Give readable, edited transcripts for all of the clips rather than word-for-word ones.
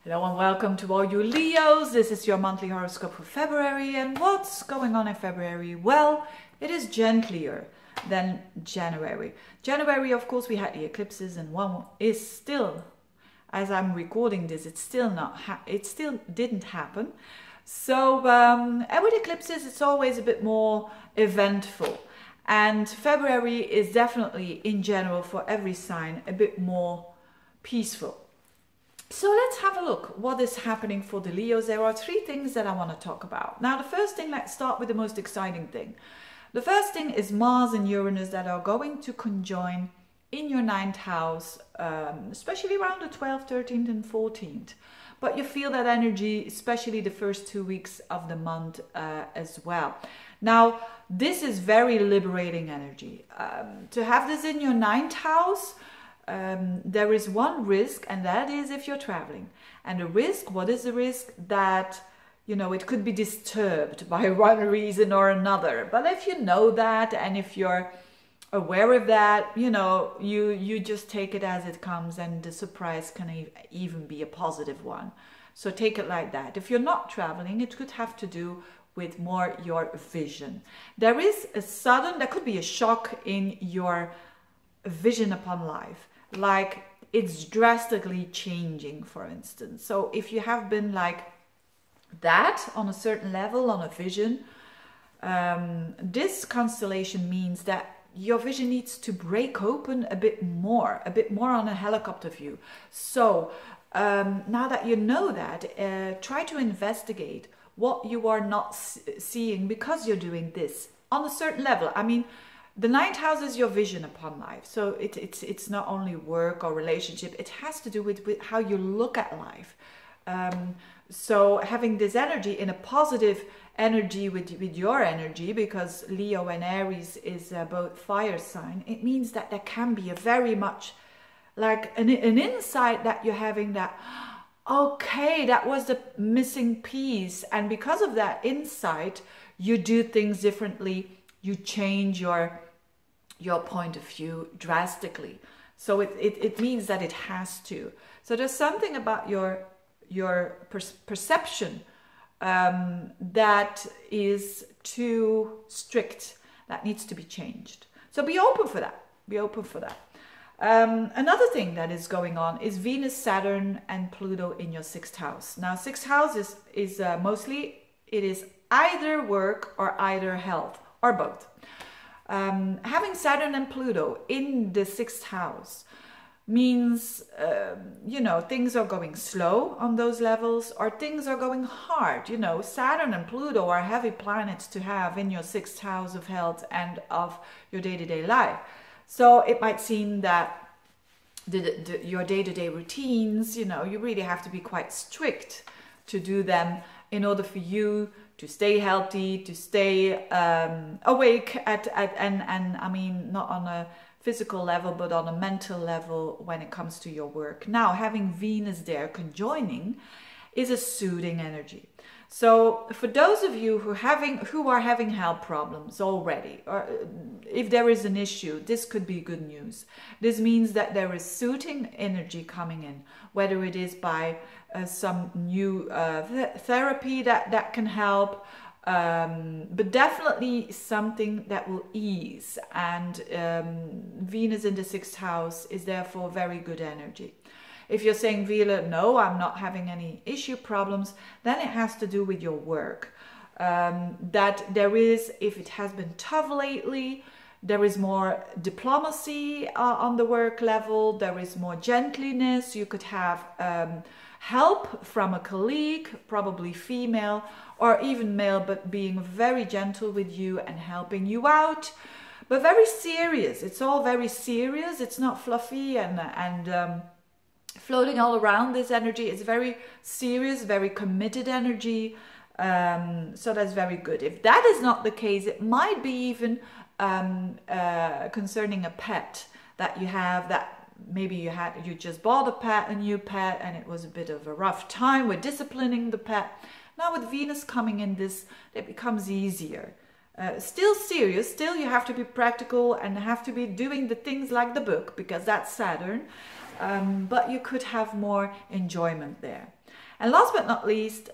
Hello and welcome to all you Leos. This is your monthly horoscope for February. And what's going on in February? Well, it is gentler than January. January, of course, we had the eclipses, and one is still, as I'm recording this, it still didn't happen. So, and with eclipses, it's always a bit more eventful. And February is definitely, in general, for every sign, a bit more peaceful. So let's have a look what is happening for the Leos. There are three things that I want to talk about. Now, the first thing, let's start with the most exciting thing. The first thing is Mars and Uranus that are going to conjoin in your 9th house, especially around the 12th, 13th and 14th. But you feel that energy, especially the first 2 weeks of the month as well. Now, this is very liberating energy. To have this in your 9th house, there is one risk, and that is if you're traveling. And the risk, what is the risk? That, you know, it could be disturbed by one reason or another. But if you know that, and if you're aware of that, you know, you just take it as it comes, and the surprise can even be a positive one. So take it like that. If you're not traveling, it could have to do with more your vision. There could be a shock in your vision upon life. Like it's drastically changing, for instance. So if you have been like that on a certain level, on a vision, this constellation means that your vision needs to break open a bit more on a helicopter view. So now that you know that, try to investigate what you are not seeing because you're doing this on a certain level. I mean, the 9th house is your vision upon life. So it's not only work or relationship. It has to do with how you look at life. So having this energy in a positive energy with your energy, because Leo and Aries is both fire sign, it means that there can be a very much like an insight that you're having that, okay, that was the missing piece. And because of that insight, you do things differently. You change your point of view drastically. So it means that it has to. So there's something about your perception that is too strict, that needs to be changed. So be open for that. Be open for that. Another thing that is going on is Venus, Saturn, and Pluto in your 6th house. Now, 6th house is mostly, it is either work or either health, or both. Having Saturn and Pluto in the 6th house means, you know, things are going slow on those levels, or things are going hard. You know, Saturn and Pluto are heavy planets to have in your 6th house of health and of your day-to-day life. So it might seem that your day-to-day routines, you know, you really have to be quite strict to do them in order for you to stay healthy, to stay awake and I mean, not on a physical level, but on a mental level when it comes to your work. Now, having Venus there conjoining is a soothing energy. So for those of you who are having health problems already, or if there is an issue, this could be good news. This means that there is soothing energy coming in, whether it is by some new therapy that can help, but definitely something that will ease. And Venus in the 6th house is therefore very good energy. If you're saying, Veerle, no, I'm not having any issue problems, then it has to do with your work. That there is, if it has been tough lately, there is more diplomacy on the work level. There is more gentleness. You could have help from a colleague, probably female or even male, but being very gentle with you and helping you out. But very serious. It's all very serious. It's not fluffy and floating all around. This energy is very serious, very committed energy. So that's very good. If that is not the case, it might be even concerning a pet that you have, that maybe you just bought a new pet, and it was a bit of a rough time with disciplining the pet. Now with Venus coming in this, it becomes easier. Still serious, still you have to be practical and have to be doing the things like the book, because that's Saturn. But you could have more enjoyment there. And last but not least,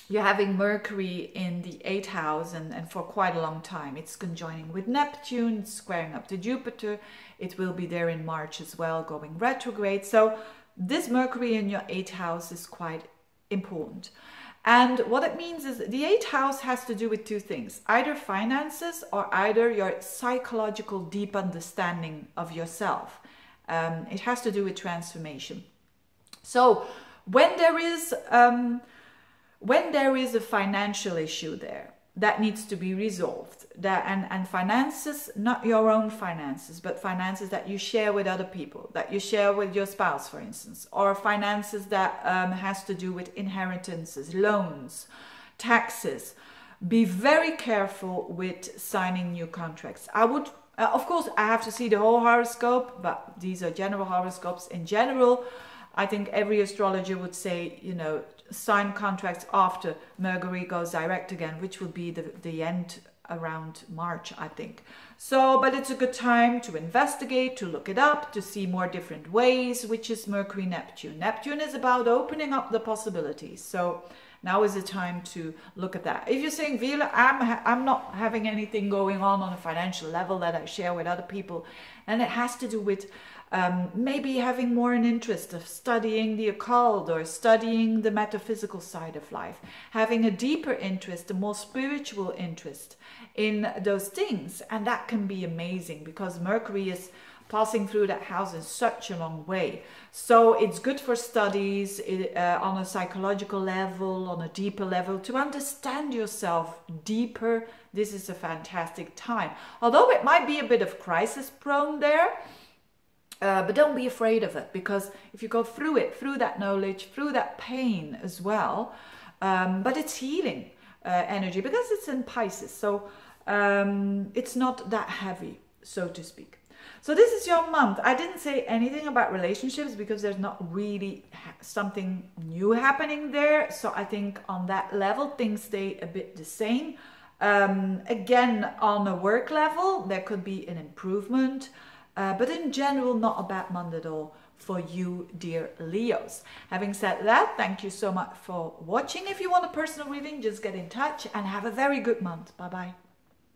you're having Mercury in the 8th house and for quite a long time. It's conjoining with Neptune, it's squaring up to Jupiter. It will be there in March as well, going retrograde. So this Mercury in your 8th house is quite important. And what it means is the 8th house has to do with two things, either finances or either your psychological deep understanding of yourself. It has to do with transformation. So when there is a financial issue there that needs to be resolved, and finances, not your own finances, but finances that you share with other people, that you share with your spouse, for instance, or finances that has to do with inheritances, loans, taxes, be very careful with signing new contracts. I would, of course, I have to see the whole horoscope, but these are general horoscopes. In general, I think every astrologer would say, you know, sign contracts after Mercury goes direct again, which will be the end around March, I think. So, but it's a good time to investigate, to look it up, to see more different ways, which is Mercury Neptune. Neptune is about opening up the possibilities. So now is the time to look at that. If you're saying, Veerle, I'm not having anything going on a financial level that I share with other people, and it has to do with maybe having more an interest of studying the occult or studying the metaphysical side of life, having a deeper interest, a more spiritual interest in those things. And that can be amazing because Mercury is passing through that house in such a long way. So it's good for studies on a psychological level, on a deeper level, to understand yourself deeper. This is a fantastic time. Although it might be a bit of crisis prone there, but don't be afraid of it, because if you go through it, through that knowledge, through that pain as well, but it's healing energy because it's in Pisces. So it's not that heavy, so to speak. So this is your month. I didn't say anything about relationships because there's not really something new happening there. So I think on that level, things stay a bit the same. Again, on a work level, there could be an improvement. But in general, not a bad month at all for you, dear Leos. Having said that, thank you so much for watching. If you want a personal reading, just get in touch and have a very good month. Bye-bye.